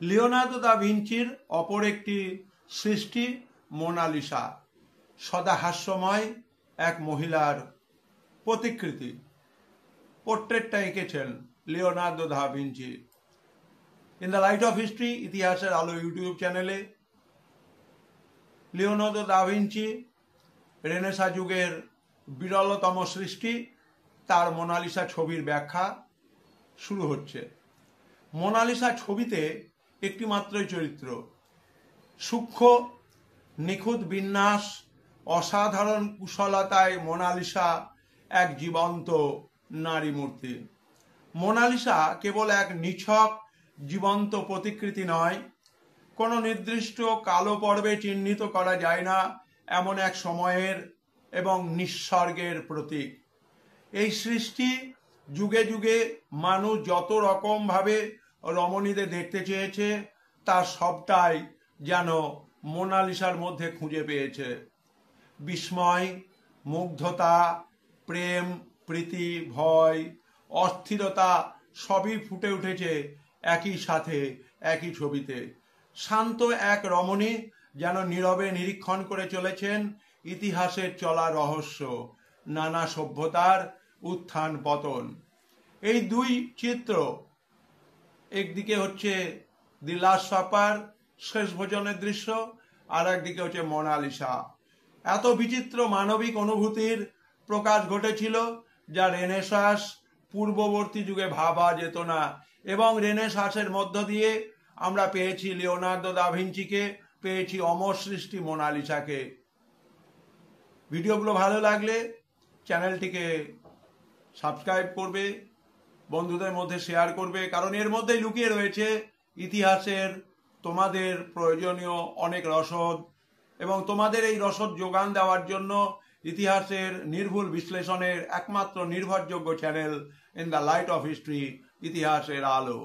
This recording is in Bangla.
লিওনার্দো দা ভিঞ্চির অপর একটি সৃষ্টি মোনালিসা, সদা হাস্যময় এক মহিলার প্রতিকৃতি। পোর্ট্রেটটা এঁকেছেন Leonardo da Vinci. In the light off history, ইতিহাসের আলো ইউটিউব চ্যানেলে লিওনার্দো দা ভিঞ্চি রেনেসাঁ যুগের বিরলতম সৃষ্টি, তার মোনালিসা ছবির ব্যাখ্যা শুরু হচ্ছে। মোনালিসা ছবিতে একটি মাত্রই চরিত্র, সূক্ষ্ম নিখুঁত বিন্যাস, অসাধারণ কুশলতায় মোনালিসা এক জীবন্ত নারী মূর্তি। মোনালিসা কেবল এক নিছক জীবন্ত প্রতিকৃতি নয়, কোনো নির্দিষ্ট কালো পর্বে চিহ্নিত করা যায় না এমন এক সময়ের এবং নিঃসর্গের প্রতীক। এই সৃষ্টি যুগে যুগে মানুষ যত রকমভাবে রমণীদের দেখতে চেয়েছে, তার সবটাই যেন মোনালিসার মধ্যে খুঁজে পেয়েছে। বিস্ময়, মুগ্ধতা, প্রেম, প্রীতি, ভয়, অস্থিরতা সবই ফুটে উঠেছে একই সাথে একই ছবিতে। শান্ত এক রমণী যেন নীরবে নিরীক্ষণ করে চলেছেন ইতিহাসের চলা রহস্য, নানা সভ্যতার উত্থান পতন। এই দুই চিত্র, একদিকে হচ্ছে দি লাস্ট সাপার, শেষ ভোজনের দৃশ্য, আর একদিকে হচ্ছে মোনালিসা। এত বিচিত্র মানবিক অনুভূতির প্রকাশ ঘটেছিল যা রেনেসাঁস পূর্ববর্তী যুগে ভাবা যেত না, এবং রেনেসাঁসের মধ্য দিয়ে আমরা পেয়েছি লিওনার্দো দা ভিঞ্চিকে, পেয়েছি অমর সৃষ্টি মোনালিসাকে। ভিডিওগুলো ভালো লাগলে চ্যানেলটিকে সাবস্ক্রাইব করবে, বন্ধুদের মধ্যে শেয়ার করবে, কারণ এর মধ্যেই লুকিয়ে রয়েছে ইতিহাসের তোমাদের প্রয়োজনীয় অনেক রসদ, এবং তোমাদের এই রসদ যোগান দেওয়ার জন্য ইতিহাসের নির্ভুল বিশ্লেষণের একমাত্র নির্ভরযোগ্য channel in the light off history, ইতিহাসের আলো।